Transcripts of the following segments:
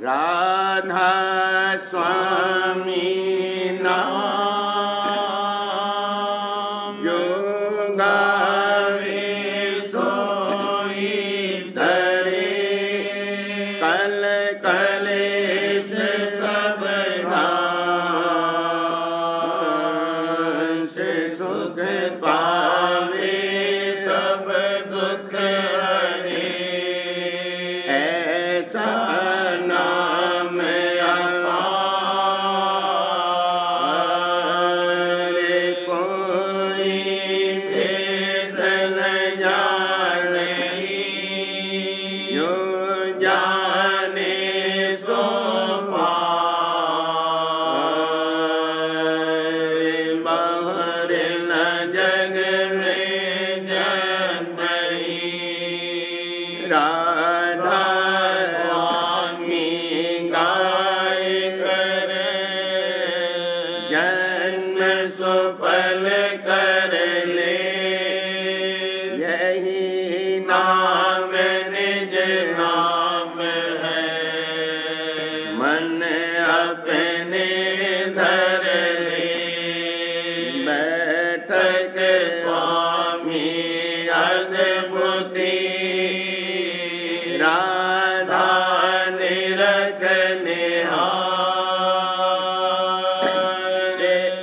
राधा स्वामी नाम जो गावे सोई धरे कल कलेश सब नाश सुख पावे सब दुख हरे ऐसा नाम अपार कोई भेद न जाने जो जाने सो पार बाहर न जग में जनई राधा स्वामी गाय कर जन्म सुफल कर ले यही नाम निज नाम है मन अपने धर ले बैठक स्वामी अद्भुति राधा निरख निहार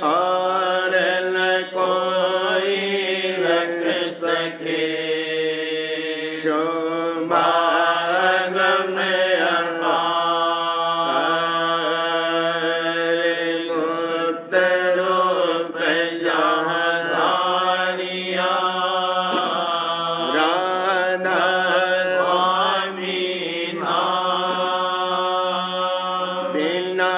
और न कोई रख सके शोभा गम अपार गुप्त रूप जहाँ धारिया राधा स्वामी नाम बिना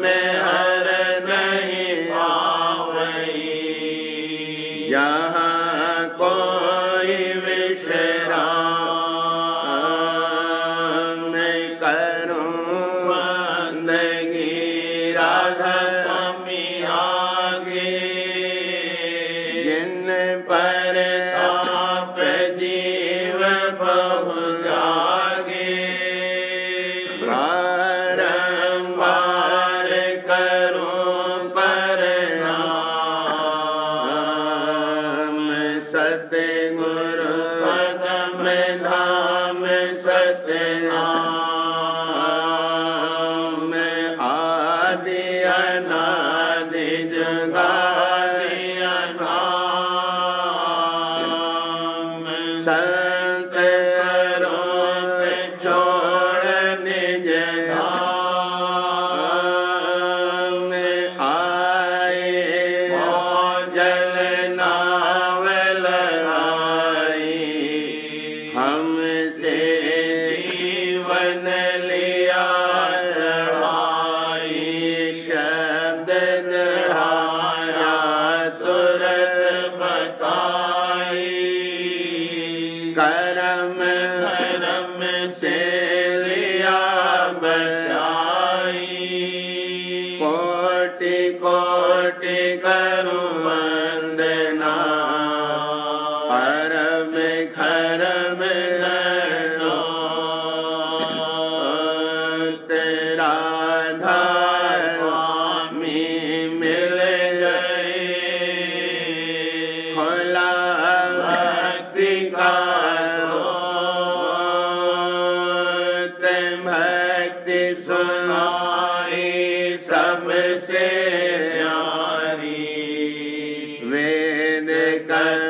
में हर नहीं पावई जहाँ कोई विश्राम करूं बंदगी राधा स्वामी आगे जिन पर ताप जीव बहु जागे बारंबार करूं प्रणाम सतगुरु पदम धाम सतनाम आदि अनादि जुगादि अनाम संत करो छोड़ निज धाम आए जल नावल आई हमसे जीवन लिया चढ़ाई शब्द दहाया सुरत बताई करम धर्म से लिया बचाई कोटि कोटि करूं वंदना हरम खरम लो राधा स्वामी मिल गए खोला भक्ति का रोत भक्ति सुनाई सबसे प्यारी वेद कर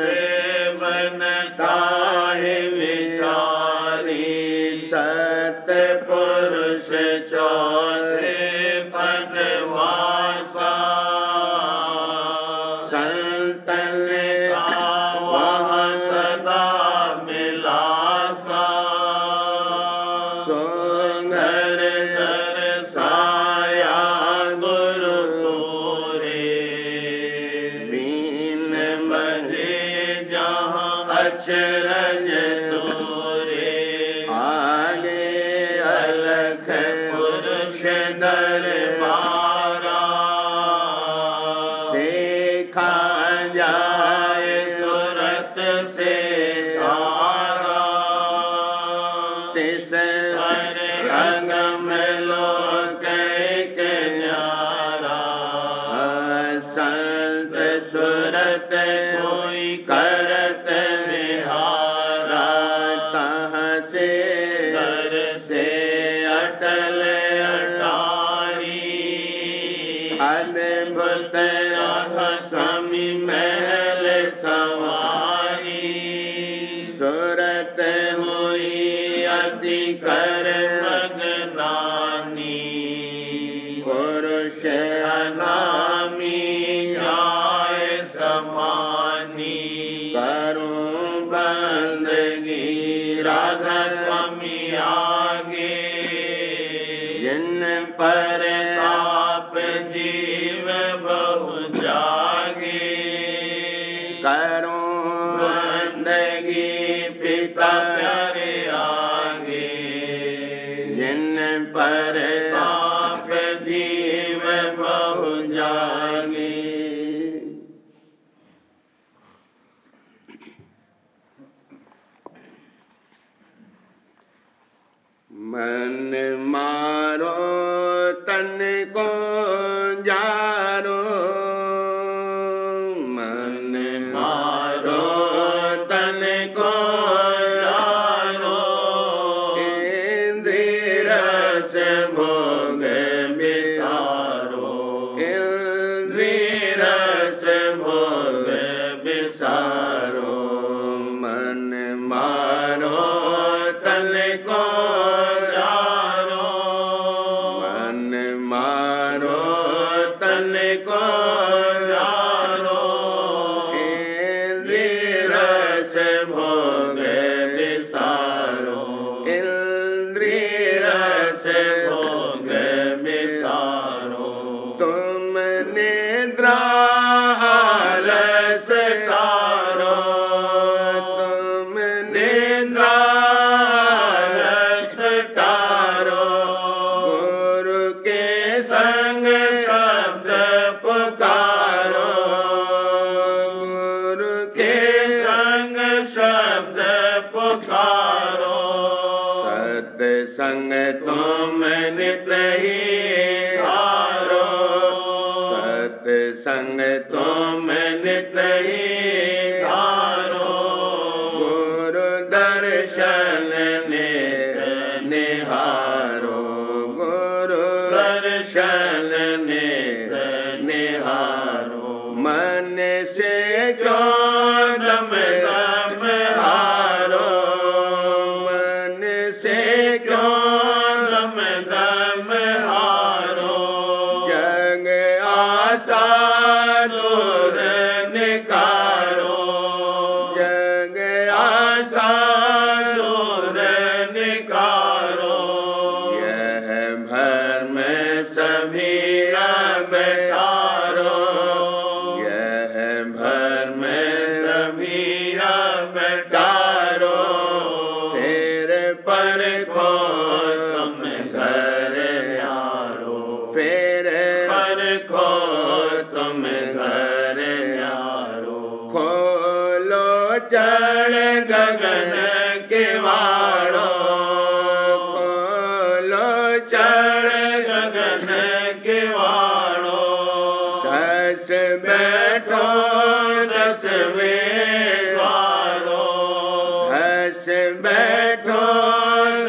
बनता है विचारी सतपुरुष चौथे पदवासा संतन वहाँ सदा मिलासा सुंदर दर्शाया गुरु तोरे बीन बजे जहाँ अचरज तोरे आगे अलख पुरुष दरबारा देखा जाए तुरत से सारा तिस रंग में करूं बंदगी राधा स्वामी आगे, जिन पर ताप जीव बहु जागे, करूं बंदगी पिता प्यारे आगे, जिन पर ताप जीव बहु जागे। मन मारो तन को जारो, मन मारो तन को जारो, इंद्रिय रस भोग बिसारो, इंद्रिय रस भोग बिसारो, मन मारो तन को संग तुम नित ही हारो, सत्संग तुम नित ही हारो, गुरु दर्शन नित निहारो, गुरु दर्शन नित निहारो, मन से जो दम दम हारो, मन से चढ़ गगन के वाड़ो, खोलो चढ़ गगन के वाड़ो, दस बैठो 10वें द्वारो, दस बैठो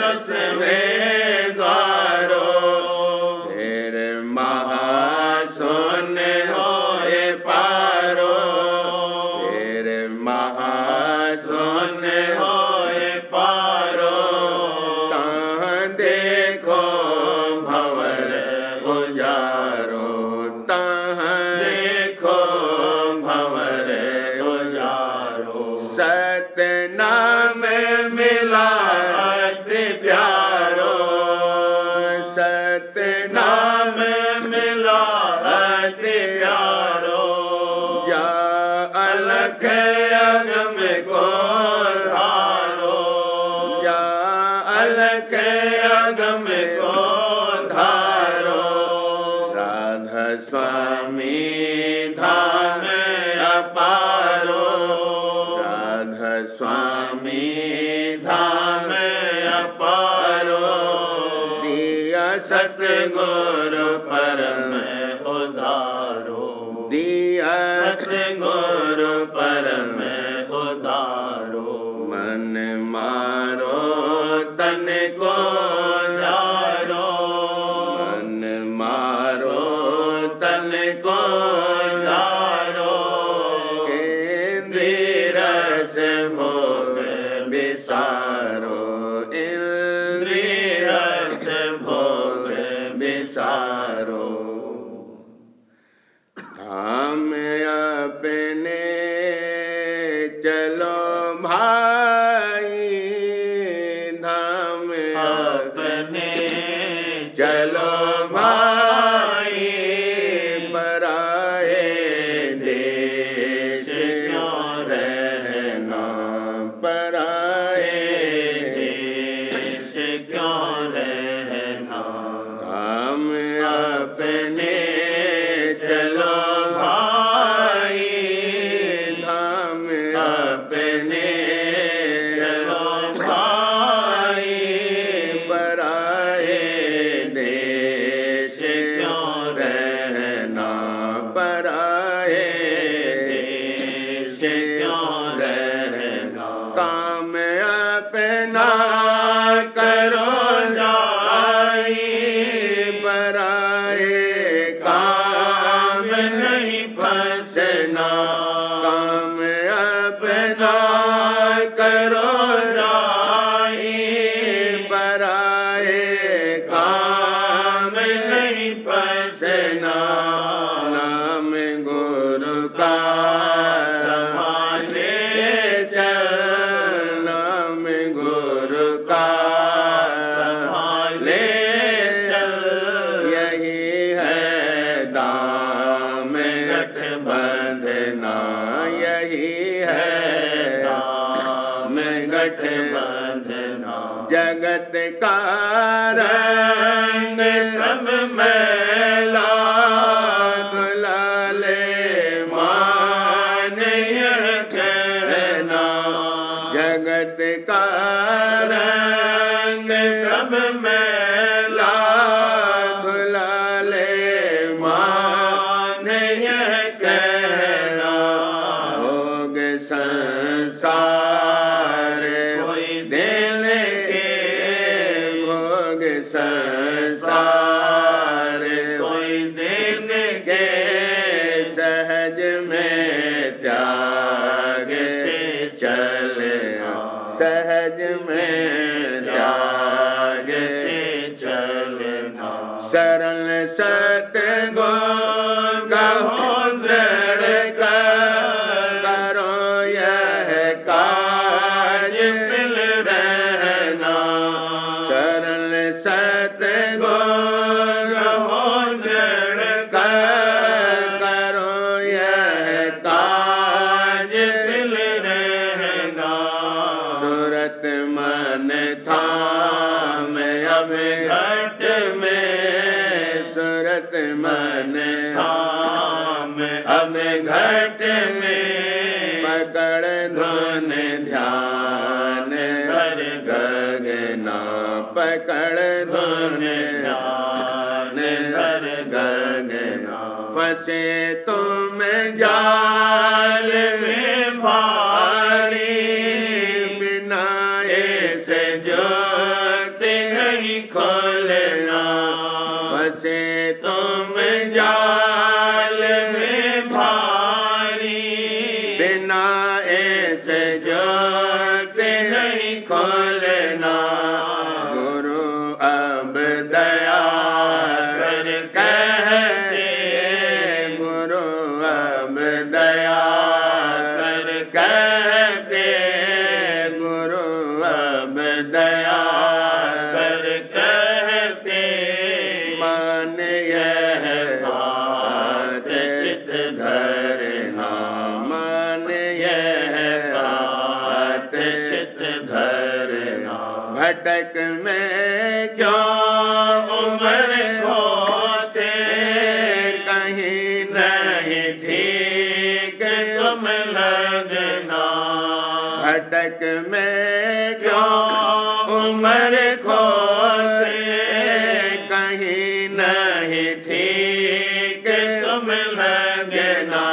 10वें द्वारो, फिर महासुन होए पारो, फिर महासुन होए पारो, तहाँ देखो भंवर उजारो, तहाँ देखो भंवर उजारो, सतनाम मिला अति प्यारो, सतनाम मिला अति प्यारो, जा अलख अगम को धारो, जा अलख अगम को धारो, राधा स्वामी धाम अपारो, राधा स्वामी धाम अपारो, दिया सतगुरु परम उदारो, दिया सतगुरु परम उदारो, मन मारो तन को जारो, मन मारो तन को जारो, इंद्रिय रस भोग बिसारो, इंद्रिय रस भोग बिसारो, धाम अपने चल भाई धाम अपने चलो भाई पराए देश क्यों रहना, पराए देश क्यों रहना। हम अपने चलो भाई धाम अपने चलो भाई पराए देश क्यों रहना, पराए देश क्यों रहना। काम अपना करो जाई पराए काम नहीं फंसना, काम अपना करो जाई पराए काम नहीं फंसना। नाम गुरु का संभाले चल, नाम गुरु का संभाले चल, यही है दाम गठबंधना, यही है दाम गठबंधना। जगत का रंग सब मैला दुलाले मान यह कहना, जगत का रंग सब मैला दुलाले मान यह कहना। भोग संसार कोई दिल के, भोग संसार कोई दिन के सहज में त्याग से चले, सहज में त्याग से चलना। सरल सतगुण कहो दृढ़ करो यह काज मिल रहना, सरल सतगुण कहो दृढ़ करो यह काज मिल रहना। सूरत मन थाम अब घट में, सूरत मन थाम अब घट में पकड़ धुन ध्यान हर गगना, पकड़ धुन ध्यान हर गगना। फंसे तुम जाल में भारी बिना ऐसे ज्योति नहीं खोलना, फंसे तुम जाल में भारी बिना ऐसे ज्योति नहीं खोलना। गुरु अब दया कर कहते, गुरु अब दया कर कहते, गुरु अब दया कर कहते। मान यह बात चित धरना, मान यह बात चित धरना। भटक में क्यों उम्र खोते, कहीं नहीं ठीक तुम लगना। भटक में क्यों उम्र खोते, कहीं नहीं ठीक तुम लगना।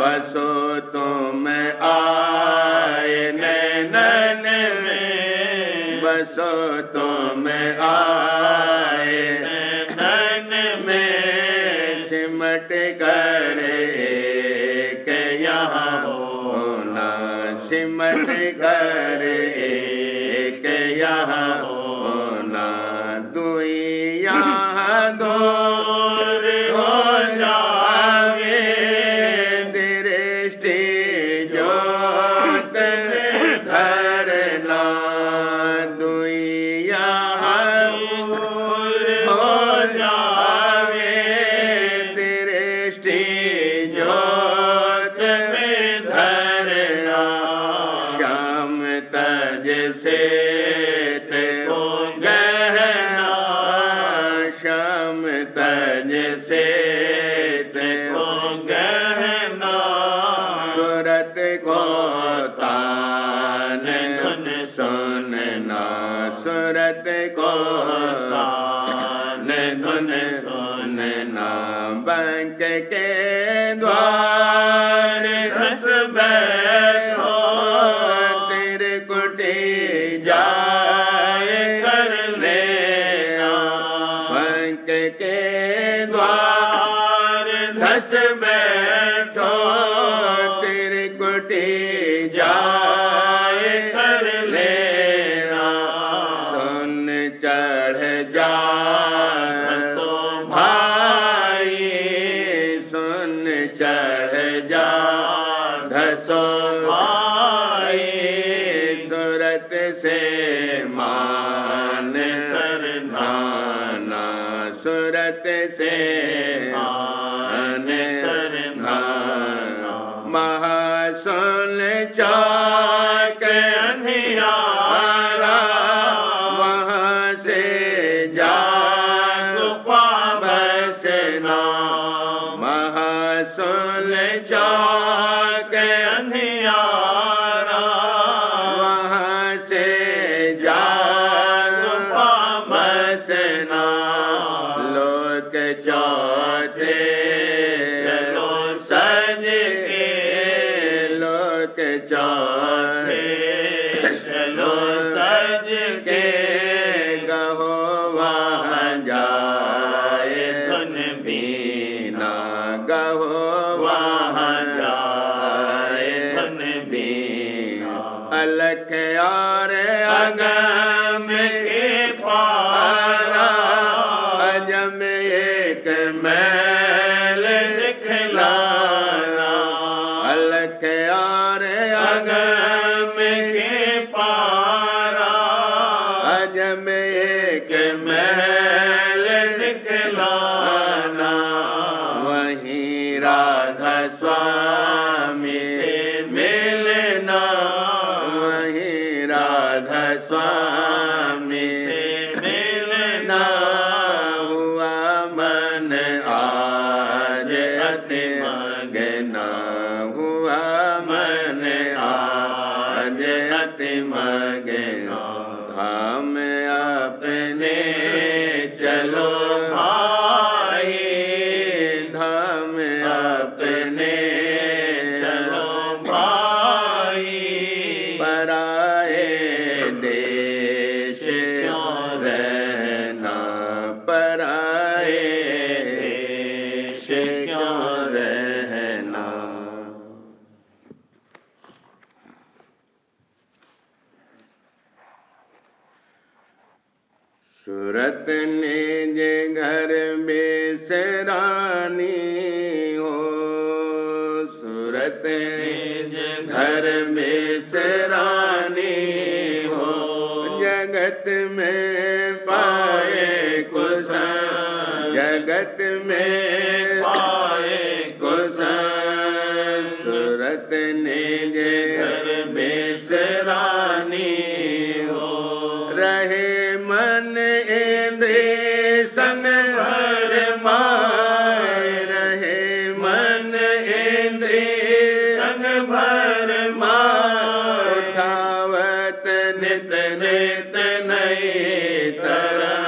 बसो तुम आए नैनन में, बसो तुम आए नैनन में, सिमट कर एक यहाँ होना, सिमट कर एक यहाँ होना। दुई यहाँ दूर हो जावे, दृष्टि ज्योत से को गहना श्याम तज से को गहना सूरत को तान धुन सुनना सूरत को तान धुन सुनना बंक के द्वार धस बैठो तेरे कुटी जाए कर लेना बंक के द्वार धस बैठो तेरे कुटी जाए कर लेना सुन चढ़ जा चढ़ जा धसो भाई सूरत से मान करना सूरत से मान करना महासुन चाक अंधियारा वहाँ से जा गुफा बसना सुन चाक अंधियारा वहाँ से जा बसना लोक चौथे चलो सज के लोक चौथे चलो सज के गहो वहाँ जाए सुन बीना गहो वहाँ जाए सुन बीना अलख यार अगम के पारा अजम एक मैल दिखलाना अलख यार अगम के पारा अजम एक मैल दिखलाना वहीं राधा स्वामी मिलना वहीं राधा स्वामी मिलना हुआ मन आज अति मगना हुआ मन आज अति मगना धाम अपने चलो भाई धाम अपने चलो भाई पराए देश क्यों रहना पराए देश क्यों रहना सूरत निज घर बेसरानी हो सूरत निज घर बेसरानी हो जगत में पाए कुशन जगत में पाए कुशन सूरत निज घर बेसरानी हो रहे मन इंद्रिय संग भर माय रहे मन इंद्रिय संग भर माय उठावत नित नित नई तरह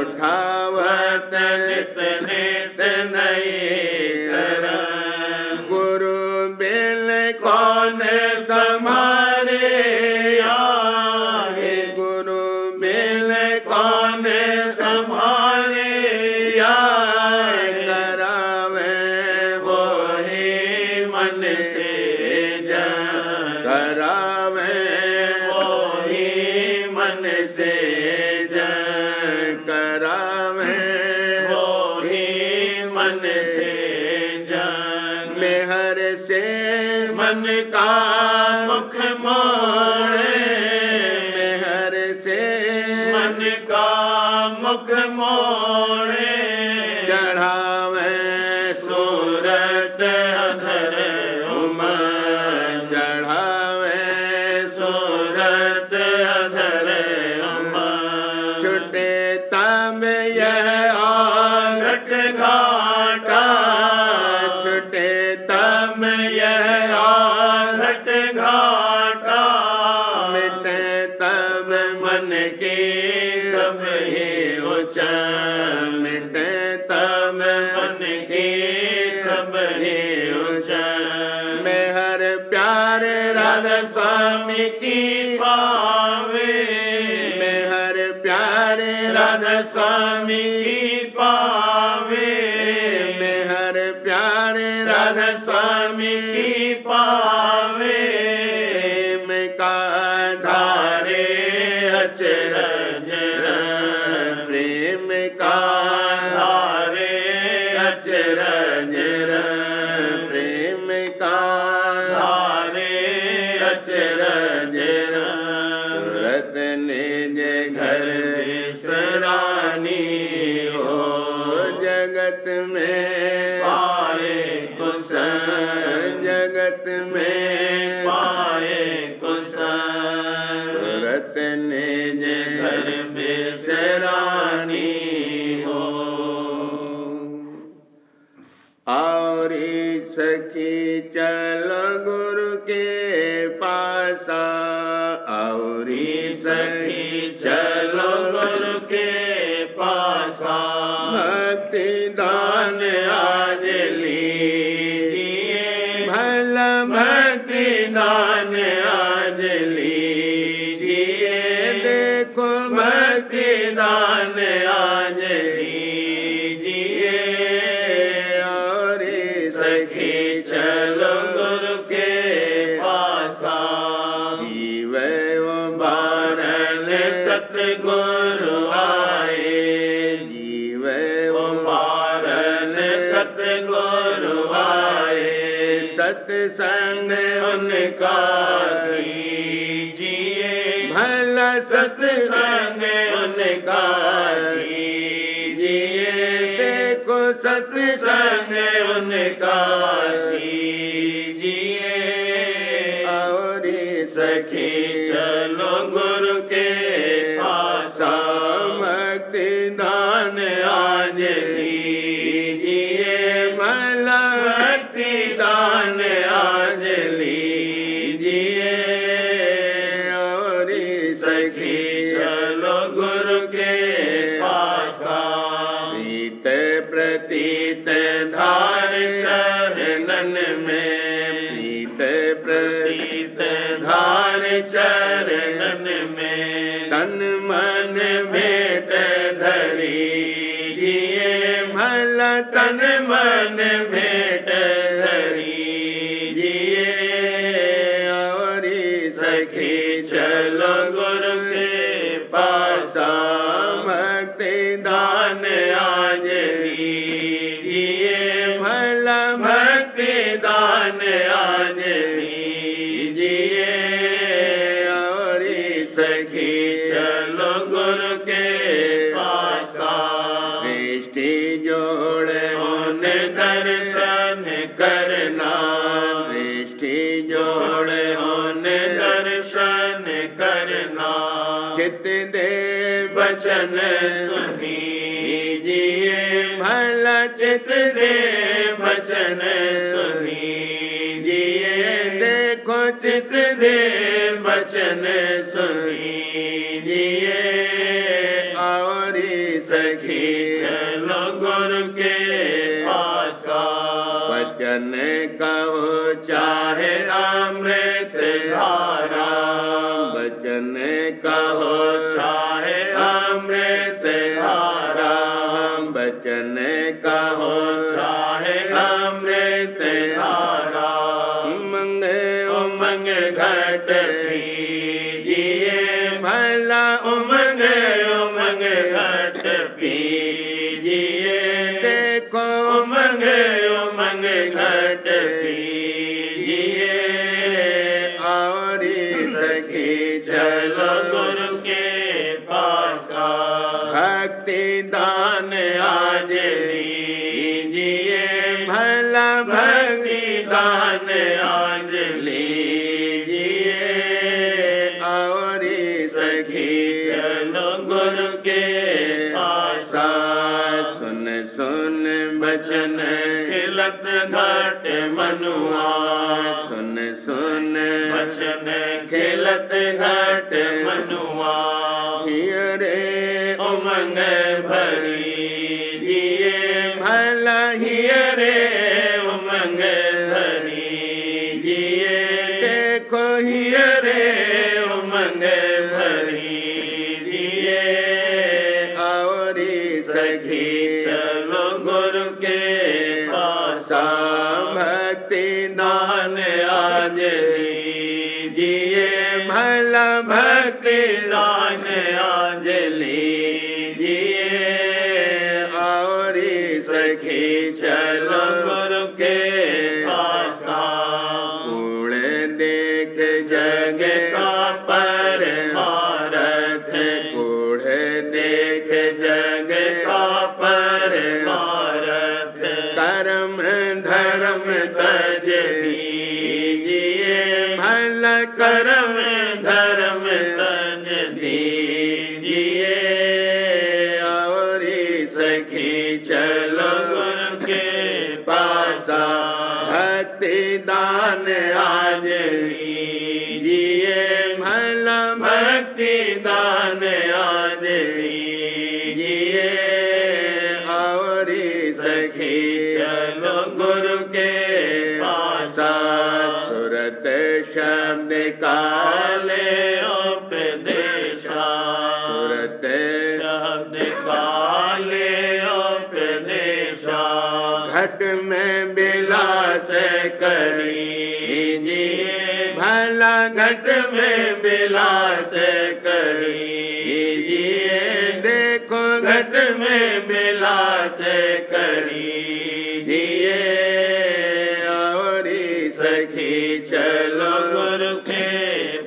उठावत नित नित नई तरह गुरु बिन कौन समारे गुरु बिन कौन संभाले करावे वो ही मन से जन करावे वो ही मन से जन करावे वो ही मन से जन मेहर से मन का मुख मोड़े मेहर से मन का मुख मोड़े चढ़ावे सूरत अधर उमर चढ़ावे सूरत की सब ही उचन मिटे तब मन की सब ही उचन मैं हर प्यारे राधा स्वामी की पावे मैं हर प्यारे राधा स्वामी की पावे मैं हर प्यारे राधा स्वामी की पावे प्रेम का धारे अचरज प्रेम का धारे अचरज प्रेम का धारे अचरज सूरत निज घर सरानी हो जगत में पाए कुशन जगत में पाए कुशन सूरत निज घर बेसरानी हो और सखी चलो गुरु के पासा और सखी चलो गुरु के पासा भक्ति दान आज लीजिए भला भक्ति दान आज लीजिए देखो भक्ति दान आज लीजिए और सखी चलो गुरु के पासा जीव बारन सतगुरु आए जीव बारन सतगुरु आए सत्संग उनका कीजिए भला सत्संग उनका कीजिए देखो सत्संग उनका कीजिए और सखी चलो गुरु के पासा भक्ति दान आज लीजिए भला भक्ति दान आज लीजिए और सखी चलो गुरु के पासा प्रीत प्रतीत धार चरणन में प्रीत प्रतीत धार चरणन में तन मन भेट धरी जिए भला तन मन भेट धरी जिए और सखी चलो गुरु के पासा भक्ति दान आज लीजिए भला भक्ति दान आज लीजिए और सखी चलो गुरु के पासा दृष्टि जोड़े उन दर्शन करना दृष्टि जोड़े उन दर्शन करना चित दे वचन सुनीजिए भला चित दे वचन सुनीजिए देखो चित दे वचन सुनीजिए और सखी चलो गुरु के पासा वचन कहो चाहे अमृत धारा वचन कहो चाहे अमृत धारा वचन कहो चाहे अमृत धारा उमंग उमंग घट पीजिए भला उमंग उमंग घट पीजिए देखो उमंग उमंग घट पीजिए और सखी चलो गुरु के पासा भक्ति दान आज लीजिए भला भक्ति दान आज लीजिए और सखी चलो गुरु के पासा सुन सुन बचन खिलत घाट मनुआ सुन सुन बचन खिलत घाट मनुआ उमंग भरी जिए भला हियरे उमंग भरी जिए देखो हियरे उमंग भरी जिए औरी सखी चलो गुरु के पासा भक्ति दान आज लीजिए भला भक्ति दान आज लीजिए औरी सखी चलो गुरु के पासा गुण देख जग का परमारथ गुण देख जग का परमारथ कर्म धर्म तज दीजिए भला कर्म धर्म तज दीजिए औरी सखी चलो गुरु के पासा भक्ति दान आज लीजिए भला भक्ति दान आज लीजिए औरी सखी चलो गुरु के पासा सुरत शब्द काले उपदेशा सुरत शब्द काले उपदेशा घट में बिलास करीजिए भला घट में बिलास करीजिए देखो घट में बिलास करीजिए औरी सखी चलो गुरु के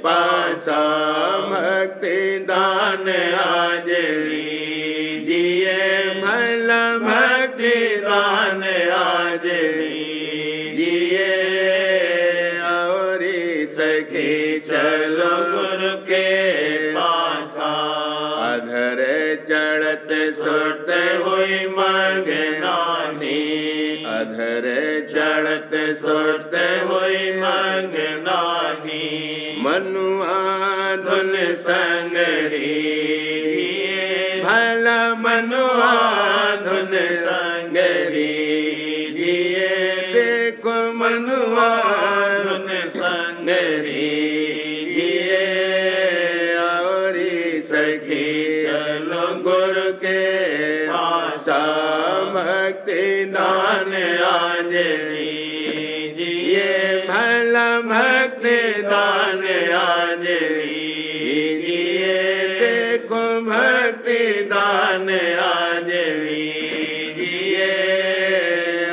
पासा भक्ति दान आज लीजिए भला भक्ति दान आज लीजिए औरी सखी चलो गुरु के पासा अधर चढ़त सुत हुई मंगनानी अधर चढ़त सुत हुई मंगनानी मनुआ धुन संग भला मनुआ धुन संग रीजिए देखो मनुआ धुन संग रीजिए औरी सखी चलो गुरु के पासा भक्ति दान आज लीजिए भला भक्ति दान आज लीजिए देखो भक्ति दान आज लीजिए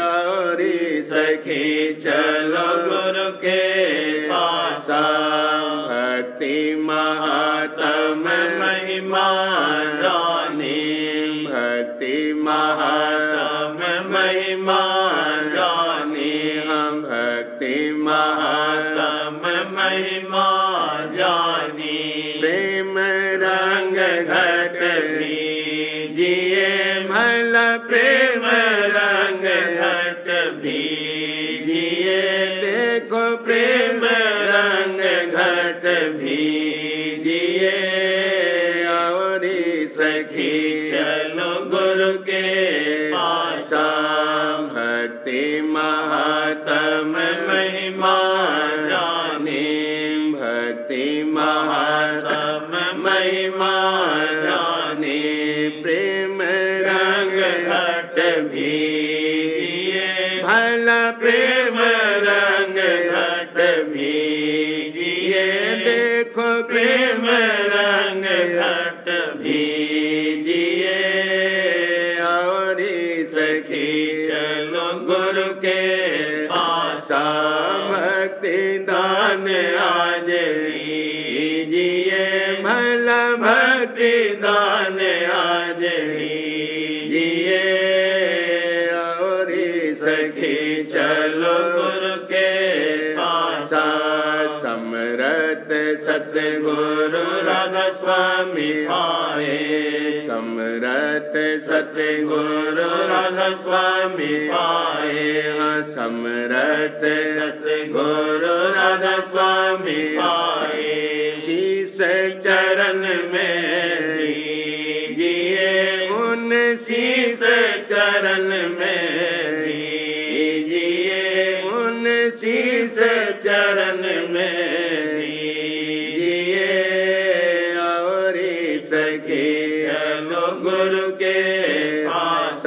औरी सखी चलो गुरु के पासा भक्ति महात्म महिमा जानी भक्ति महात्म महिमा जानी हम भक्ति महात्म महिमा जानी प्रेम रंग घट भीजिए भला प्रेम रंग घट भीजिए देखो प्रेम रंग घट भीजिए औरी सखी चलो गुरु के पासा भक्ति महात्म महिमा जानी भक्ति महात्म महिमा जानी प्रेम रंग घट भीजिए भला प्रेम रंग घट भीजिए देखो प्रेम रंग घट भीजिए औरी सखी चलो गुरु के पासा भक्ति दान आज लीजिए भला भक्ति दान आज लीजिए औरी सखी चलो गुरु के पासा समरत सतगुरु राधा स्वामी पाए समरत सतगुरु राधा स्वामी पाए समरत सतगुरु राधा स्वामी पाए शीस चरण में दीजिए चरण में दीजिए, उन शीस चरण में दीजिए, और सके चलो गुरु के पास।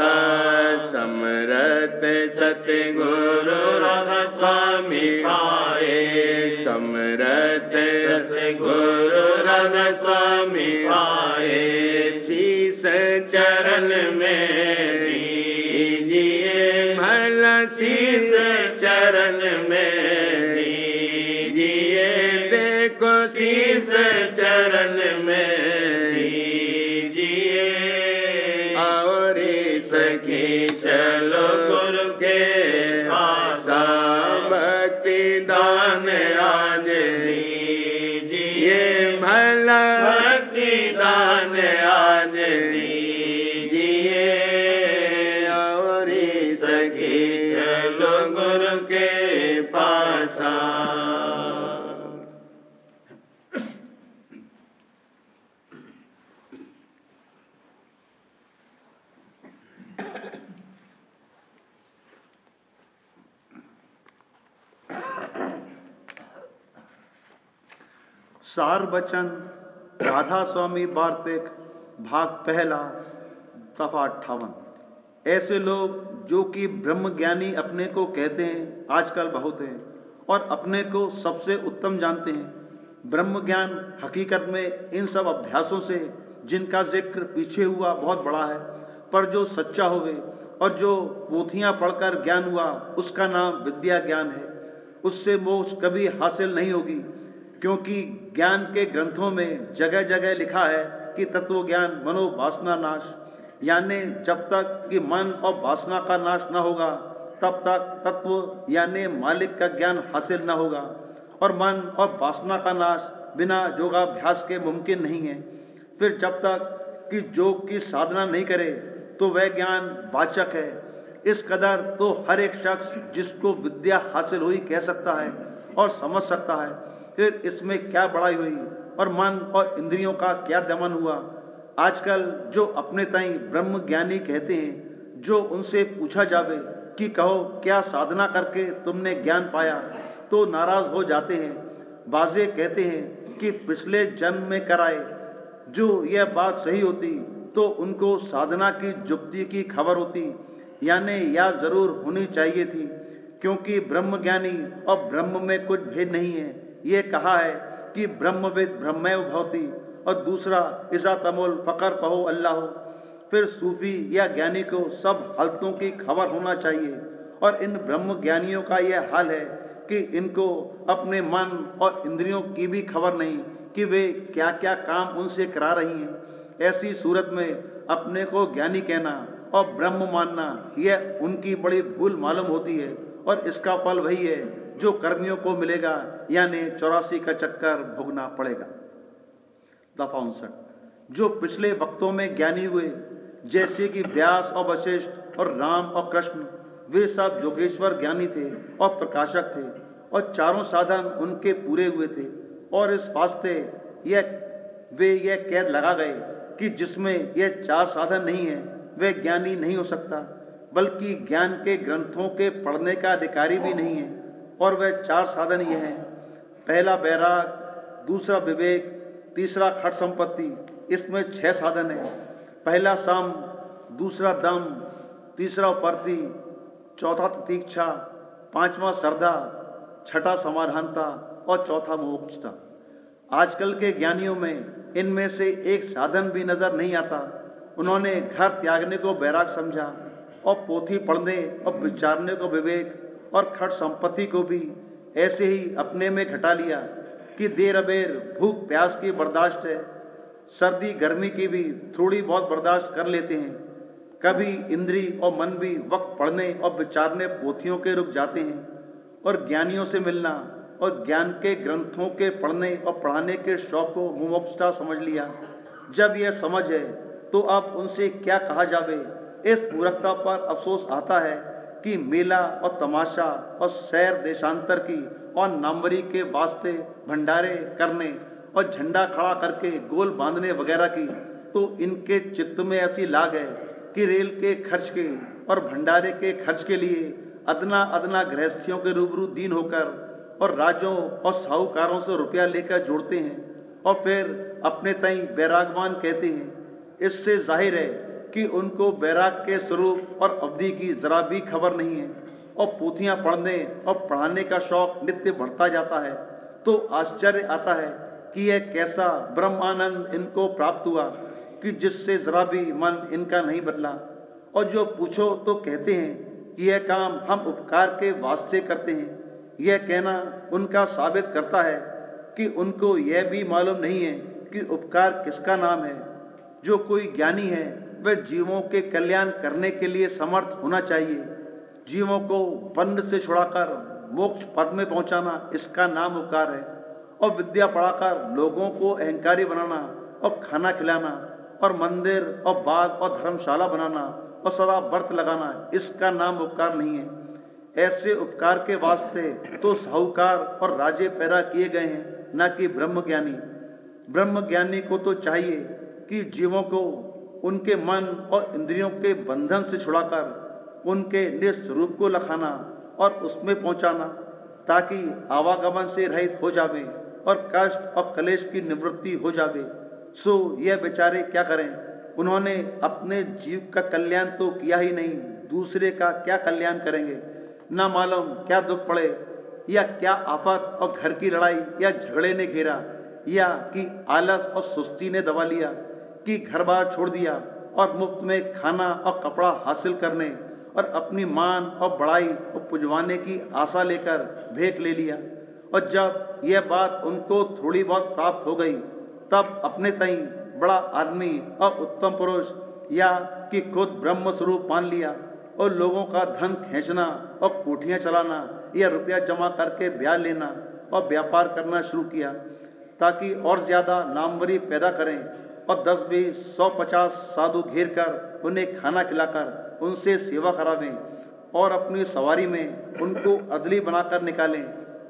समरथ सतगुरु राधा स्वामी पाए, समरथ सतगुरु राधा स्वामी पाए, शीस चरण में दीजिए, भला शीस चरण में दीजिए, देखो शीस चरण में दीजिए, और सखी चलो गुरु के पास। भक्ति दान आज दीजिए, भला भक्ति दान आज दीजिए, और सखी चलो गुरु के पास। सार बचन राधा स्वामी वार्तिक भाग पहला दफा 58। ऐसे लोग जो कि ब्रह्म ज्ञानी अपने को कहते हैं आजकल बहुत हैं और अपने को सबसे उत्तम जानते हैं। ब्रह्म ज्ञान हकीकत में इन सब अभ्यासों से जिनका जिक्र पीछे हुआ बहुत बड़ा है, पर जो सच्चा होवे और जो पोथियां पढ़कर ज्ञान हुआ उसका नाम विद्या ज्ञान है। उससे मोक्ष कभी हासिल नहीं होगी, क्योंकि ज्ञान के ग्रंथों में जगह जगह लिखा है कि तत्व ज्ञान मनोवासना नाश, यानी जब तक कि मन और वासना का नाश न होगा तब तक तत्व यानी मालिक का ज्ञान हासिल न होगा, और मन और वासना का नाश बिना योगाभ्यास के मुमकिन नहीं है। फिर जब तक कि योग की साधना नहीं करे तो वह ज्ञान वाचक है। इस कदर तो हर एक शख्स जिसको विद्या हासिल हुई कह सकता है और समझ सकता है। फिर इसमें क्या बड़ाई हुई और मन और इंद्रियों का क्या दमन हुआ। आजकल जो अपने ताई ब्रह्म ज्ञानी कहते हैं, जो उनसे पूछा जावे कि कहो क्या साधना करके तुमने ज्ञान पाया, तो नाराज हो जाते हैं। बाजे कहते हैं कि पिछले जन्म में कराए। जो यह बात सही होती तो उनको साधना की जुक्ति की खबर होती, यानी यह जरूर होनी चाहिए थी, क्योंकि ब्रह्म ज्ञानी और ब्रह्म में कुछ भेद नहीं है। ये कहा है कि ब्रह्मविद ब्रह्मैव भवति, और दूसरा इज़ा तमोल फकर कहो अल्लाह। फिर सूफी या ज्ञानी को सब हालतों की खबर होना चाहिए, और इन ब्रह्म ज्ञानियों का यह हाल है कि इनको अपने मन और इंद्रियों की भी खबर नहीं कि वे क्या क्या काम उनसे करा रही हैं। ऐसी सूरत में अपने को ज्ञानी कहना और ब्रह्म मानना यह उनकी बड़ी भूल मालूम होती है, और इसका फल वही है जो कर्मियों को मिलेगा, यानी 84 का चक्कर भोगना पड़ेगा। दफा 59। जो पिछले वक्तों में ज्ञानी हुए, जैसे कि व्यास और वशिष्ठ और राम और कृष्ण, वे सब योगेश्वर ज्ञानी थे और प्रकाशक थे, और चारों साधन उनके पूरे हुए थे। और इस वास्ते वे यह कैद लगा गए कि जिसमें यह चार साधन नहीं है वह ज्ञानी नहीं हो सकता, बल्कि ज्ञान के ग्रंथों के पढ़ने का अधिकारी भी नहीं है। और वह चार साधन ये हैं: पहला बैराग, दूसरा विवेक, तीसरा खट संपत्ति। इसमें 6 साधन हैं। पहला सम, दूसरा दम, तीसरा उपरति, चौथा प्रतीक्षा, पांचवा श्रद्धा, छठा समाधानता और चौथा मोक्षता। आजकल के ज्ञानियों में इनमें से एक साधन भी नजर नहीं आता। उन्होंने घर त्यागने को बैराग समझा, और पोथी पढ़ने और विचारने को विवेक, और खट संपत्ति को भी ऐसे ही अपने में घटा लिया कि देर अबेर भूख प्यास की बर्दाश्त है, सर्दी गर्मी की भी थोड़ी बहुत बर्दाश्त कर लेते हैं। कभी इंद्री और मन भी वक्त पढ़ने और विचारने पोथियों के रुक जाते हैं, और ज्ञानियों से मिलना और ज्ञान के ग्रंथों के पढ़ने और पढ़ाने के शौक को मुमुक्षुता समझ लिया। जब यह समझ है तो अब उनसे क्या कहा जावे। इस मूर्खता पर अफसोस आता है कि मेला और तमाशा और सैर देशांतर की और नामवरी के वास्ते भंडारे करने और झंडा खड़ा करके गोल बांधने वगैरह की, तो इनके चित्त में ऐसी लाग है कि रेल के खर्च के और भंडारे के खर्च के लिए अदना अदना गृहस्थियों के रूबरू दीन होकर और राजों और साहूकारों से रुपया लेकर जोड़ते हैं और फिर अपने तई बैरागवान कहते हैं। इससे जाहिर है कि उनको बैराग के स्वरूप और अवधि की जरा भी खबर नहीं है और पोथियां पढ़ने और पढ़ाने का शौक नित्य बढ़ता जाता है। तो आश्चर्य आता है कि यह कैसा ब्रह्मानंद इनको प्राप्त हुआ कि जिससे जरा भी मन इनका नहीं बदला। और जो पूछो तो कहते हैं कि यह काम हम उपकार के वास्ते करते हैं। यह कहना उनका साबित करता है कि उनको यह भी मालूम नहीं है कि उपकार किसका नाम है। जो कोई ज्ञानी है वह जीवों के कल्याण करने के लिए समर्थ होना चाहिए। जीवों को बंध से छुड़ाकर मोक्ष पद में पहुंचाना इसका नाम उपकार है। और विद्या पढ़ाकर लोगों को अहंकारी बनाना और खाना खिलाना और मंदिर और बाग और धर्मशाला बनाना और सदा व्रत लगाना इसका नाम उपकार नहीं है। ऐसे उपकार के वास्ते तो साहूकार और राजे पैदा किए गए हैं, न कि ब्रह्मज्ञानी। ब्रह्मज्ञानी को तो चाहिए कि जीवों को उनके मन और इंद्रियों के बंधन से छुड़ाकर उनके निस्वरूप को लखाना और उसमें पहुंचाना, ताकि आवागमन से रहित हो जावे और कष्ट और कलेश की निवृत्ति हो जावे। सो यह बेचारे क्या करें? उन्होंने अपने जीव का कल्याण तो किया ही नहीं, दूसरे का क्या कल्याण करेंगे? न मालूम क्या दुख पड़े या क्या आफत और घर की लड़ाई या झगड़े ने घेरा, या कि आलस और सुस्ती ने दबा लिया, कि घर बार छोड़ दिया और मुफ्त में खाना और कपड़ा हासिल करने और अपनी मान और बड़ाई और पुजवाने की आशा लेकर भेंट ले लिया। और जब यह बात उनको थोड़ी बहुत प्राप्त हो गई, तब अपने तई बड़ा आदमी और उत्तम पुरुष या कि खुद ब्रह्म स्वरूप मान लिया और लोगों का धन खींचना और कोठियां चलाना या रुपया जमा करके ब्याज लेना और व्यापार करना शुरू किया, ताकि और ज्यादा नामवरी पैदा करें और 10, 20, 100, 50 साधु घेर कर उन्हें खाना खिलाकर उनसे सेवा करावें और अपनी सवारी में उनको अदली बनाकर निकालें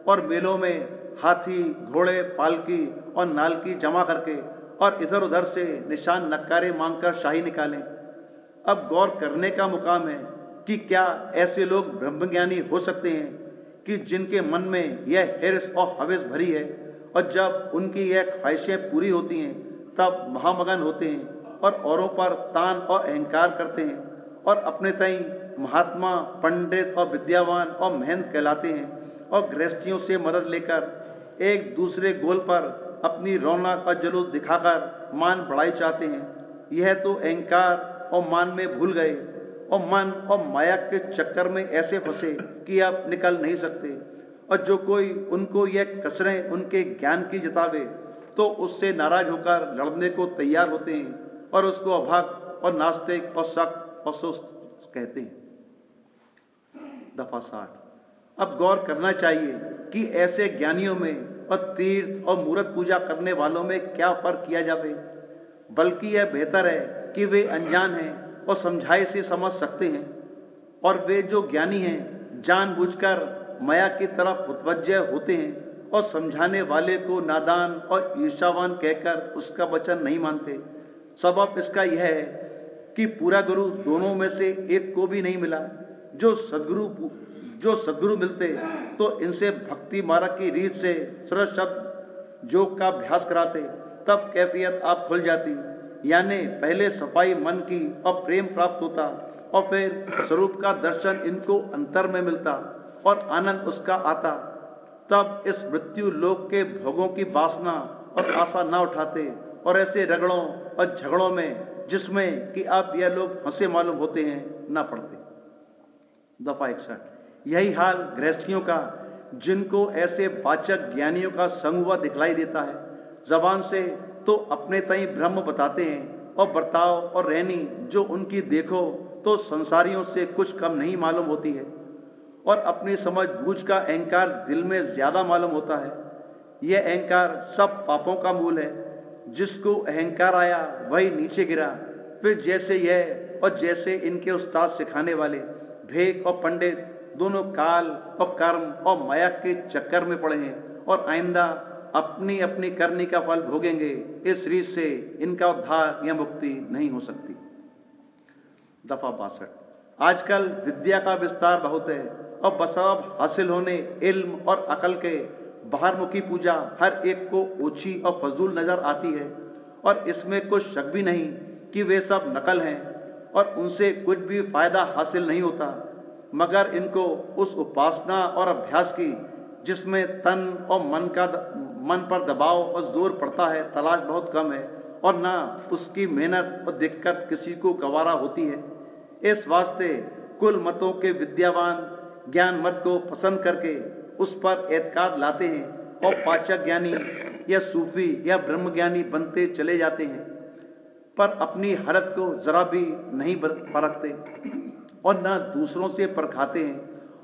और मेलों में हाथी, घोड़े, पालकी और नालकी जमा करके और इधर उधर से निशान नक्कारे मांगकर शाही निकालें। अब गौर करने का मुकाम है कि क्या ऐसे लोग ब्रह्मज्ञानी हो सकते हैं कि जिनके मन में यह हिर्स और हविस भरी है, और जब उनकी यह ख्वाहिशें पूरी होती हैं तब महामगन होते हैं और औरों पर तान और अहंकार करते हैं और अपने तई महात्मा, पंडित और विद्यावान और महंत कहलाते हैं और गृहस्थियों से मदद लेकर एक दूसरे गोल पर अपनी रौनक और जुलूस दिखाकर मान बढ़ाई चाहते हैं। यह तो अहंकार और मान में भूल गए और मन और माया के चक्कर में ऐसे फंसे कि अब निकल नहीं सकते। और जो कोई उनको यह कसरें उनके ज्ञान की जतावे तो उससे नाराज होकर लड़ने को तैयार होते हैं और उसको अभाग और नास्तिक और सख्त और सुस्त कहते हैं। दफा 60। अब गौर करना चाहिए कि ऐसे ज्ञानियों में और तीर्थ और मूर्त पूजा करने वालों में क्या फर्क किया जावे। बल्कि यह बेहतर है कि वे अनजान हैं और समझाए से समझ सकते हैं, और वे जो ज्ञानी हैं जानबूझकर माया की तरफ मुतवज्जह होते हैं और समझाने वाले को नादान और ईर्ष्यावान कहकर उसका वचन नहीं मानते। सबब इसका यह है कि पूरा गुरु दोनों में से एक को भी नहीं मिला। जो सदगुरु मिलते तो इनसे भक्ति मार्ग की रीत से सरल शब्द योग का अभ्यास कराते, तब कैफियत आप खुल जाती। यानी पहले सफाई मन की और प्रेम प्राप्त होता और फिर स्वरूप का दर्शन इनको अंतर में मिलता और आनंद उसका आता। तब इस मृत्यु लोक के भोगों की वासना और आशा न उठाते और ऐसे रगड़ों और झगड़ों में जिसमें कि अब यह लोग फंसे मालूम होते हैं न पड़ते। दफा 61। यही हाल गृहस्थियों का, जिनको ऐसे वाचक ज्ञानियों का संग हुआ दिखलाई देता है। जबान से तो अपने तई ब्रह्म बताते हैं और बर्ताव और रहनी जो उनकी देखो तो संसारियों से कुछ कम नहीं मालूम होती है, और अपनी समझ बूझ का अहंकार दिल में ज्यादा मालूम होता है। यह अहंकार सब पापों का मूल है। जिसको अहंकार आया वही नीचे गिरा। फिर जैसे यह और जैसे इनके उस्ताद सिखाने वाले भेक और पंडित दोनों काल और कर्म और माया के चक्कर में पड़े हैं और आइंदा अपनी अपनी करनी का फल भोगेंगे। इस रीत से इनका उद्धार या मुक्ति नहीं हो सकती। दफा 62। आजकल विद्या का विस्तार बहुत है और बसब हासिल होने इल्म और अकल के बाहरमुखी पूजा हर एक को ओछी और फजूल नजर आती है, और इसमें कुछ शक भी नहीं कि वे सब नकल हैं और उनसे कुछ भी फायदा हासिल नहीं होता, मगर इनको उस उपासना और अभ्यास की जिसमें तन और मन पर दबाव और जोर पड़ता है तलाश बहुत कम है, और ना उसकी मेहनत और दिक्कत किसी को गवारा होती है। इस वास्ते कुल मतों के विद्यावान ज्ञान मत को पसंद करके उस पर एतकाद लाते हैं और पाचक ज्ञानी या सूफी या ब्रह्मज्ञानी बनते चले जाते हैं, पर अपनी हरत को जरा भी नहीं परखते और न दूसरों से परखाते हैं,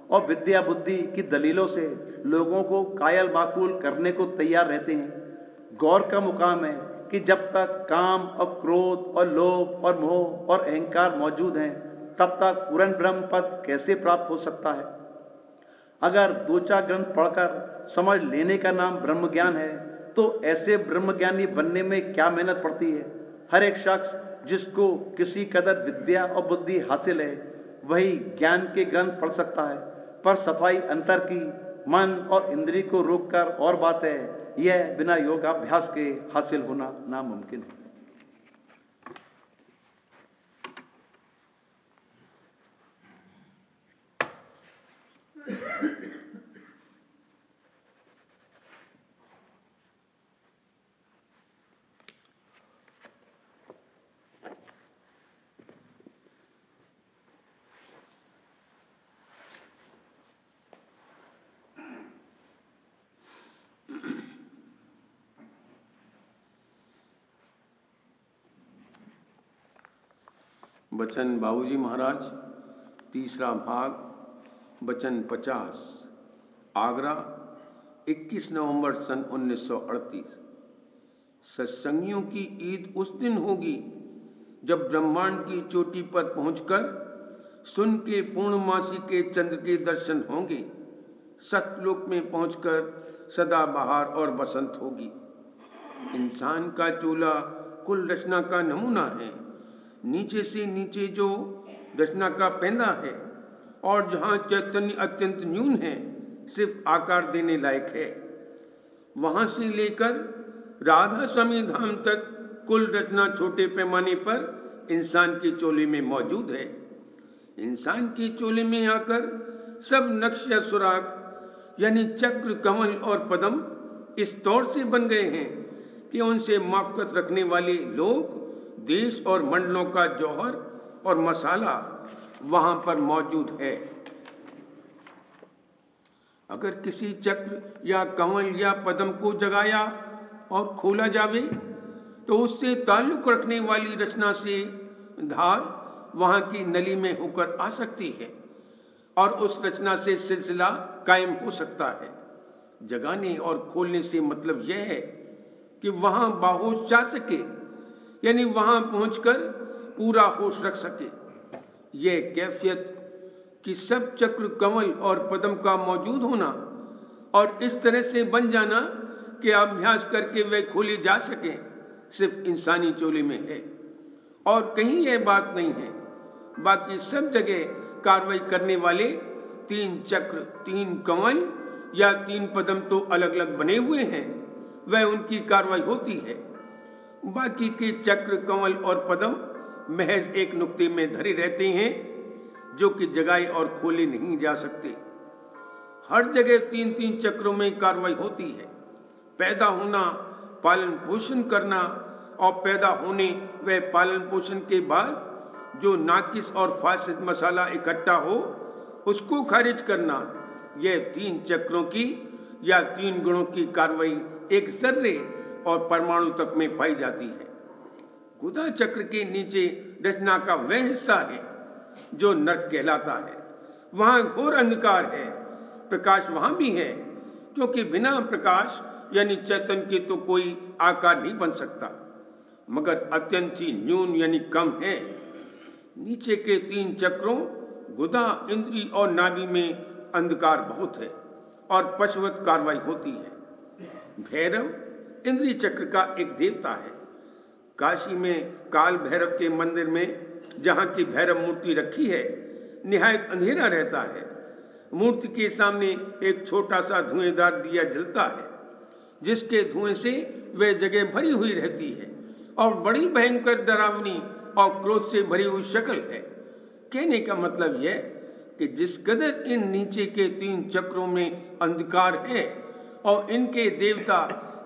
और विद्या बुद्धि की दलीलों से लोगों को कायल माकूल करने को तैयार रहते हैं। गौर का मुकाम है कि जब तक काम और क्रोध और लोभ और मोह और अहंकार मौजूद हैं, तब तक पूर्ण ब्रह्म पद कैसे प्राप्त हो सकता है। अगर दो चार ग्रंथ पढ़कर समझ लेने का नाम ब्रह्म ज्ञान है, तो ऐसे ब्रह्मज्ञानी बनने में क्या मेहनत पड़ती है। हर एक शख्स जिसको किसी कदर विद्या और बुद्धि हासिल है, वही ज्ञान के ग्रंथ पढ़ सकता है, पर सफाई अंतर की मन और इंद्री को रोककर और बात है, यह बिना योगाभ्यास के हासिल होना नामुमकिन है। वचन बाबूजी महाराज, तीसरा भाग, वचन 50। आगरा, 21 नवंबर सन 1938। सत्संगियों की ईद उस दिन होगी जब ब्रह्मांड की चोटी पर पहुंचकर सुन के पूर्णमासी के चंद्र के दर्शन होंगे। सतलोक में पहुंचकर सदा बहार और बसंत होगी। इंसान का चोला कुल रचना का नमूना है। नीचे से नीचे जो रचना का पैदा है और जहाँ चैतन्य अत्यंत न्यून है, सिर्फ आकार देने लायक है, वहां से लेकर राधा स्वामी धाम तक कुल रचना छोटे पैमाने पर इंसान के चोले में मौजूद है। इंसान के चोले में आकर सब नक्श या सुराग यानी चक्र, कमल और पद्म इस तौर से बन गए हैं कि उनसे माफकत रखने वाले लोग, देश और मंडलों का जौहर और मसाला वहां पर मौजूद है। अगर किसी चक्र या कमल या पद्म को जगाया और खोला जावे, तो उससे ताल्लुक रखने वाली रचना से धार वहां की नली में होकर आ सकती है और उस रचना से सिलसिला कायम हो सकता है। जगाने और खोलने से मतलब यह है कि वहां बाहोश जा सके, यानी वहां पहुंचकर पूरा होश रख सके। यह कैफियत कि सब चक्र, कमल और पद्म का मौजूद होना और इस तरह से बन जाना कि अभ्यास करके वे खोले जा सके, सिर्फ इंसानी चोले में है और कहीं यह बात नहीं है। बाकी सब जगह कार्रवाई करने वाले 3 चक्र, 3 कमल या 3 पद्म तो अलग अलग बने हुए हैं, वह उनकी कार्रवाई होती है। बाकी के चक्र, कमल और पद्म महज एक नुक्ते में धरे रहते हैं, जो कि जगाए और खोले नहीं जा सकते। हर जगह 3-3 चक्रों में कार्रवाई होती है। पैदा होना, पालन पोषण करना और पैदा होने व पालन पोषण के बाद जो नाकिस और फासिद मसाला इकट्ठा हो, उसको खारिज करना, यह 3 चक्रों की या 3 गुणों की कार्रवाई एक जर्रे और परमाणु तक में पाई जाती है। गुदा चक्र के नीचे रचना का वह हिस्सा है जो नर्क कहलाता है। वहां घोर अंधकार है। प्रकाश वहां भी है, क्योंकि बिना प्रकाश यानी चैतन्य के तो कोई आकार नहीं बन सकता, मगर अत्यंत ही न्यून यानी कम है। नीचे के 3 चक्रों गुदा, इंद्री और नाभि में अंधकार बहुत है और पशुवत कार्रवाई होती है। भैरव इंद्री चक्र का एक देवता है। काशी में काल भैरव के मंदिर में जहाँ की भैरव मूर्ति रखी है, निहायत अंधेरा रहता है। मूर्ति के सामने एक छोटा सा धुएंदार दिया जलता है, जिसके धुएं से वह जगह भरी हुई रहती है और बड़ी भयंकर, डरावनी और क्रोध से भरी हुई शक्ल है। कहने का मतलब यह कि जिस कदर इन नीचे के 3 चक्रों में अंधकार है और इनके देवता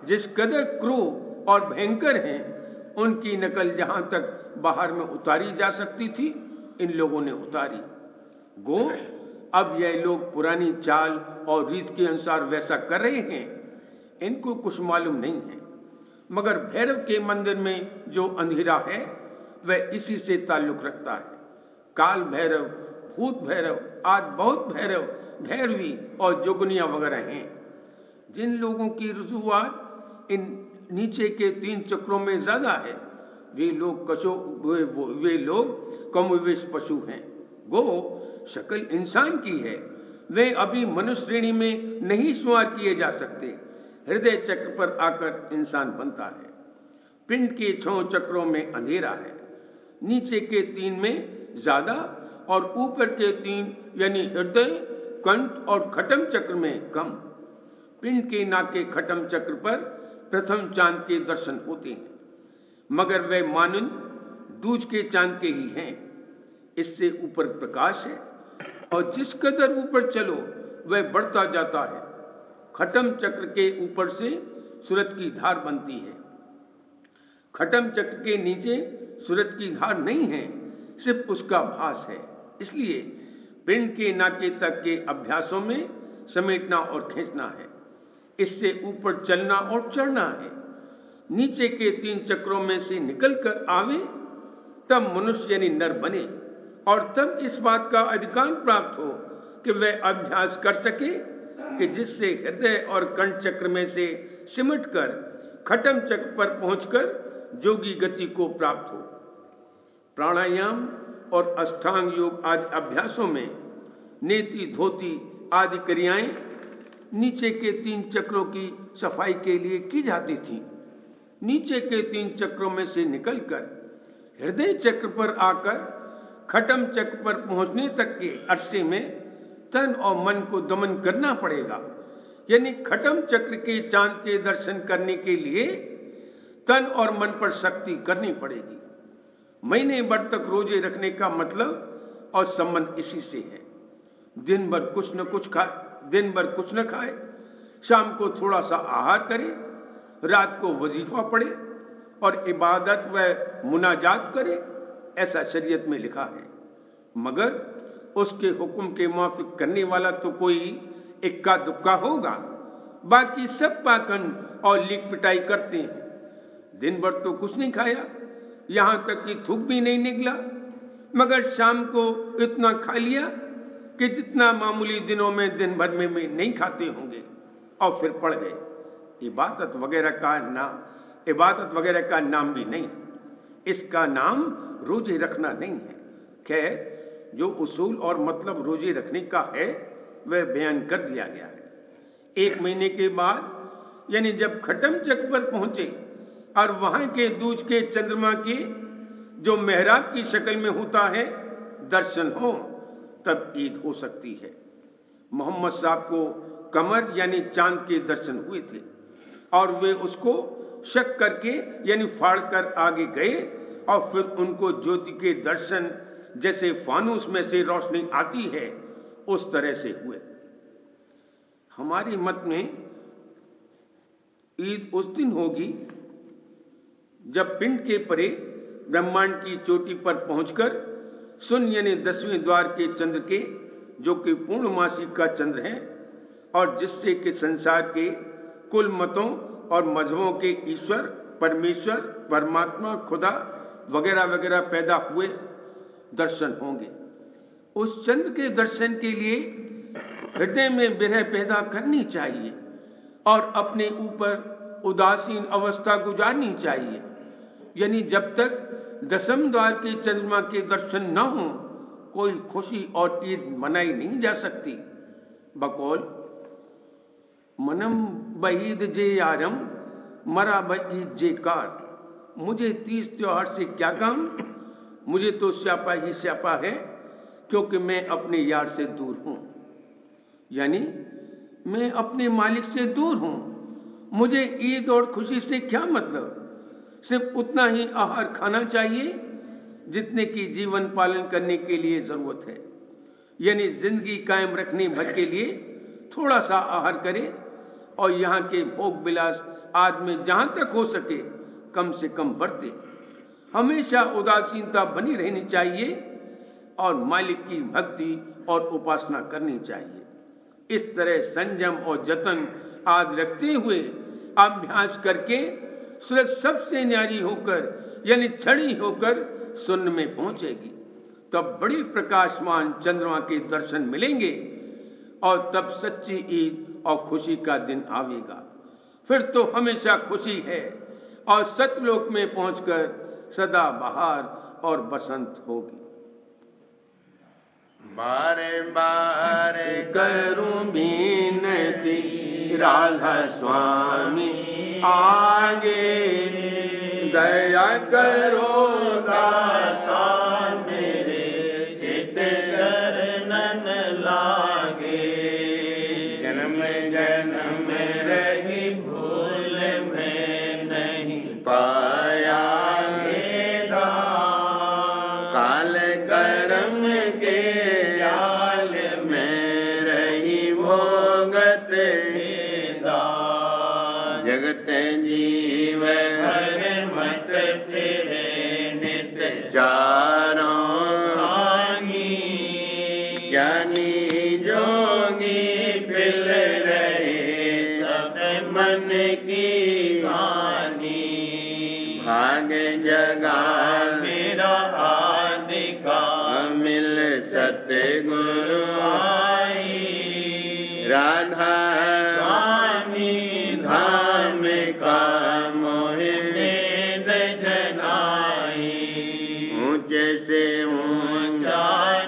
जिस कदर क्रूर और भयंकर हैं, उनकी नकल जहां तक बाहर में उतारी जा सकती थी, इन लोगों ने उतारी। गो अब यह लोग पुरानी चाल और रीत के अनुसार वैसा कर रहे हैं, इनको कुछ मालूम नहीं है। मगर भैरव के मंदिर में जो अंधेरा है वह इसी से ताल्लुक रखता है। काल भैरव, भूत भैरव, आज बहुत भैरव, भैरवी और जोगनिया वगैरह हैं। जिन लोगों की रुजुआत इन नीचे के 3 चक्रों में ज्यादा है, वे लोग कमोवेश पशु हैं। गो शक्ल इंसान की है, वे अभी मनुष्य श्रेणी में नहीं शुमार किए जा सकते। हृदय चक्र पर आकर इंसान बनता है। पिंड के 6 चक्रों में अंधेरा है, नीचे के 3 में ज्यादा और ऊपर के 3 यानी हृदय, कंठ और खटम चक्र में कम। पिंड के नाके खटम चक्र पर प्रथम चांद के दर्शन होते हैं, मगर वे मानन दूज के चांद के ही हैं। इससे ऊपर प्रकाश है और जिस कदर ऊपर चलो वह बढ़ता जाता है। खटम चक्र के ऊपर से सूरज की धार बनती है। खटम चक्र के नीचे सूरज की धार नहीं है, सिर्फ उसका भास है। इसलिए पिंड के नाके तक के अभ्यासों में समेटना और खींचना है, इससे ऊपर चलना और चढ़ना है। नीचे के 3 चक्रों में से निकलकर आवे तब मनुष्य यानी नर बने, और तब इस बात का अधिकार प्राप्त हो कि वह अभ्यास कर सके कि जिससे हृदय और कंठ चक्र में से सिमटकर खटम चक्र पर पहुंचकर जोगी गति को प्राप्त हो। प्राणायाम और अष्टांग योग आदि अभ्यासों में नेति, धोती आदि क्रियाएं नीचे के 3 चक्रों की सफाई के लिए की जाती थी। नीचे के 3 चक्रों में से निकलकर हृदय चक्र पर आकर खटम चक्र पर पहुंचने तक के अरसे में तन और मन को दमन करना पड़ेगा। यानी खटम चक्र के चांद के दर्शन करने के लिए तन और मन पर शक्ति करनी पड़ेगी। महीने भर तक रोजे रखने का मतलब और संबंध इसी से है। दिन भर कुछ न खाए, शाम को थोड़ा सा आहार करे, रात को वजीफा पढ़े और इबादत व मुनाजात करे, ऐसा शरीयत में लिखा है। मगर उसके हुक्म के मुआफिक करने वाला तो कोई इक्का दुक्का होगा, बाकी सब पाखंड और लीक पिटाई करते हैं। दिन भर तो कुछ नहीं खाया, यहां तक कि थूक भी नहीं निकला, मगर शाम को इतना खा लिया कि जितना मामूली दिनों में दिन भर में नहीं खाते होंगे, और फिर पड़ गए। इबादत वगैरह का नाम भी नहीं, इसका नाम रोजे रखना नहीं है। खैर, जो उसूल और मतलब रोजे रखने का है वह बयान कर दिया गया है। 1 महीने के बाद यानी जब खटम चक्र पर पहुंचे और वहां के दूज के चंद्रमा के जो मेहराब की शक्ल में होता है दर्शन हो, तब ईद हो सकती है। मोहम्मद साहब को कमर यानी चांद के दर्शन हुए थे और वे उसको शक करके यानी फाड़ कर आगे गए, और फिर उनको ज्योति के दर्शन जैसे फानूस में से रोशनी आती है उस तरह से हुए। हमारी मत में ईद उस दिन होगी जब पिंड के परे ब्रह्मांड की चोटी पर पहुंचकर शून्य यानी 10वें द्वार के चंद्र के, जो कि पूर्णमासी का चंद्र है और जिससे कि संसार के कुल मतों और मजहबों के ईश्वर, परमेश्वर, परमात्मा, खुदा वगैरह वगैरह पैदा हुए, दर्शन होंगे। उस चंद्र के दर्शन के लिए हृदय में विरह पैदा करनी चाहिए और अपने ऊपर उदासीन अवस्था गुजारनी चाहिए। यानी जब तक 10वें द्वार के चंद्रमा के दर्शन न हो, कोई खुशी और ईद मनाई नहीं जा सकती। बकौल मनम बईद जे यारम मरा बईद जे कार, मुझे 30 त्योहार से क्या काम, मुझे तो स्यापा ही स्यापा है क्योंकि मैं अपने यार से दूर हूं। यानी मैं अपने मालिक से दूर हूं। मुझे ईद और खुशी से क्या मतलब? सिर्फ उतना ही आहार खाना चाहिए जितने की जीवन पालन करने के लिए जरूरत है। यानी जिंदगी कायम रखने भर के लिए थोड़ा सा आहार करें और यहाँ के भोग विलास आदमी जहां तक हो सके कम से कम बरते। हमेशा उदासीनता बनी रहनी चाहिए और मालिक की भक्ति और उपासना करनी चाहिए। इस तरह संयम और जतन आदि रखते हुए अभ्यास करके सूरज सबसे न्यारी होकर यानी छड़ी होकर शून्य में पहुंचेगी। तब बड़ी प्रकाशमान चंद्रमा के दर्शन मिलेंगे और तब सच्ची ईद और खुशी का दिन आवेगा। फिर तो हमेशा खुशी है और सतलोक में पहुंचकर सदा बहार और बसंत होगी। बारे बारे करूं बीनती राधा स्वामी आगे, दया करो दासा मेरे चित करनन लागे। जन्म जन्म रही भूल में नहीं पाया मेरा, काल कर्म के जाल में रही भोगत वेदा। जगत जीव हर मत फिरे नित चारों आगी, ज्ञानी जोगी पिल रहे सब मन की कहानी। भाग जगा मेरा आदि का मिल सतगुरु आई। राधा स्वामी धाम का मोह वेद जनाई। ऊंचे से ऊंचा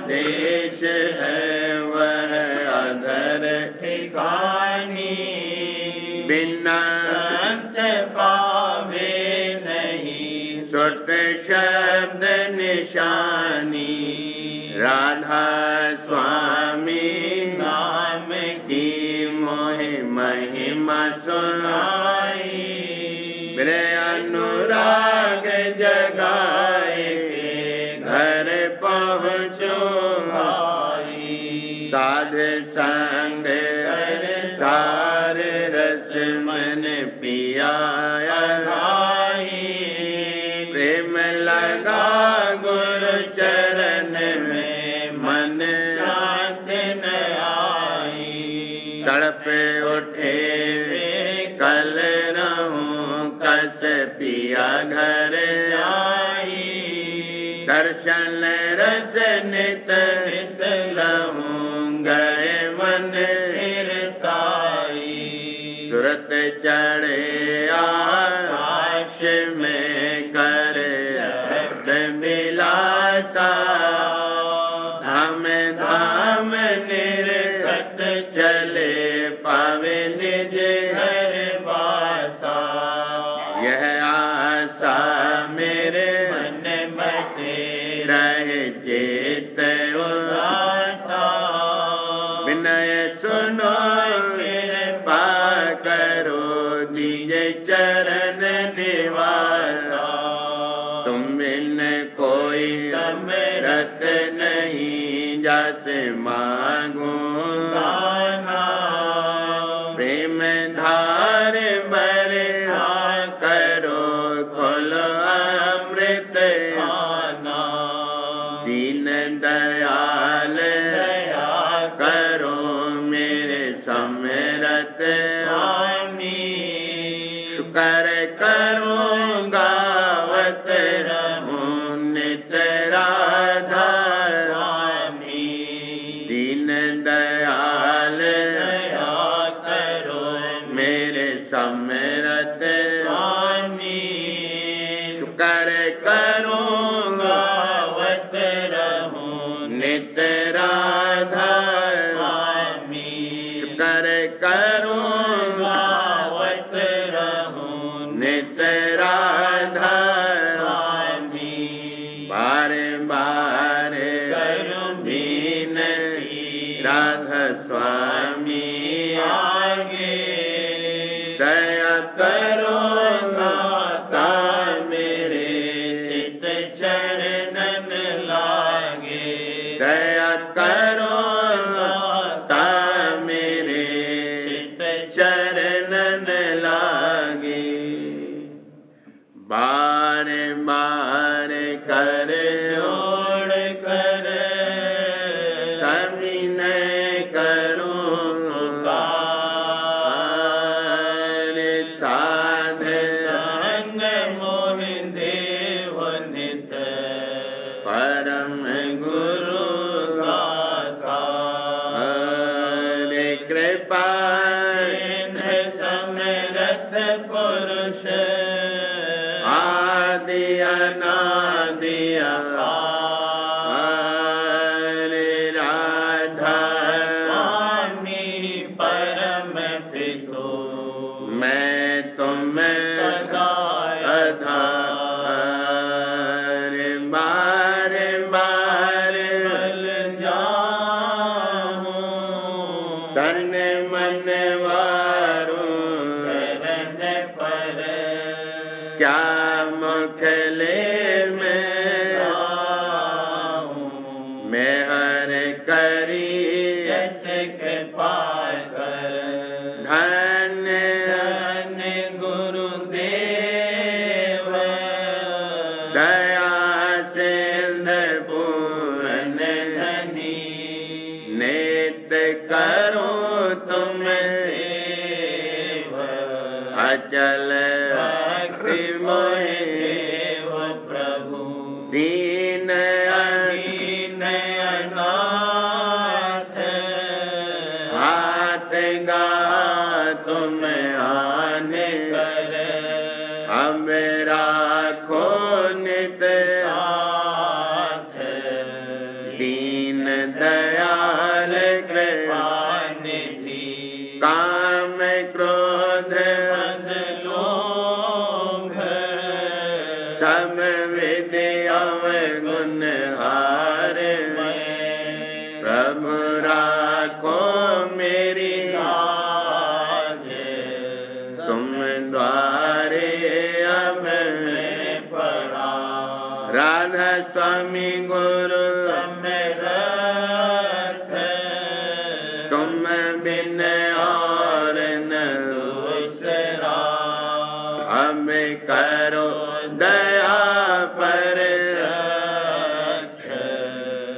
देश है वह अधर ठिकानी। बिना संत पावे नहीं सुरत शब्द निशानी। राधा स्वामी नाम की मोह महिमा सुनाई। मेरे अनुराग जगाए घर पहुँचो भाई। साध संग सार रस मन पिया प्रेम लगा गुरु चरण में मन शांत न आई। तड़प उठे कल रहूं कस पिया घर आई। दर्शन रस नित नित लहूं गए मन फिरताई। सुरत चढ़े आकाश में कर मिलाता। धाम धाम निर्गत चले पावे निज घर वासा। यह आशा मेरे मन बसे रहे चेत उदासा। विनय सुनो कृपा करो दीजे चरण निवासा। तुम बिन कोई समरथ नहीं जाते मांगो गाना। प्रेम धार बरहा करो खोलो अमृत खाना। दीन दयाल दया करो मेरे समरथ स्वामी। शुक्र करो गावत रहूं नित राधा स्वामी। दीन दयाल दया करो मेरे समरथ स्वामी। शुक्र करो गावत रहूं नित राधा स्वामी। शुक्र करो गावत रहूं नित राधा स्वामी। बारे बारे करूं बार बार कर जोड़ कर सभी ने करूं पुकार साध संग मोह देव नित परम गुरु गाथा कृपा समरथ पुरुष आदि अनादि अपार राधा स्वामी परम पितो मैं तुम सदा आधार बार बार बल जाऊं तन मन वारूं शरण पर क्या मुखले में मैं हर करी यश कृपा कर धन्य धन्य गुरुदेव दया सिंधु पूर्ण धनी नित्य करूं तुम सेव अचल भक्ति मोहि प्रभु दीन अधीन अनाथ हाथ गा तुम आने कर हम राखो नित साथ दीन दयाल कृपा निधि काम क्रोध मद लोभ सम विद्या गुण हार प्रभु राखो मेरी लाज तुम द्वारे अब पड़ा राधा स्वामी गुरु समरथ तुम बिन और न दूसरा हमें करो दया पर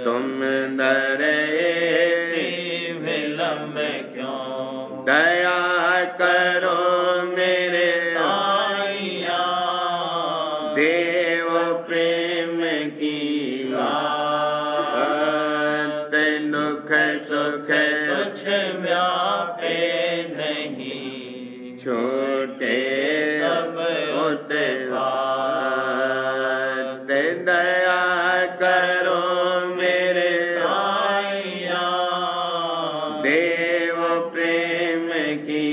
तुम डरे विलम्ब क्यों दया करो मेरे साईया देव प्रेम की बात दुख सुख कुछ व्यापे नहीं छोटे सब उत्पात दया करो मेरे साईया देव प्रेम की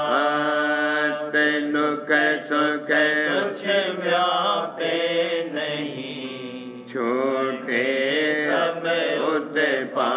बात दुख सुख कुछ व्यापे नहीं छोटे सब उत्पात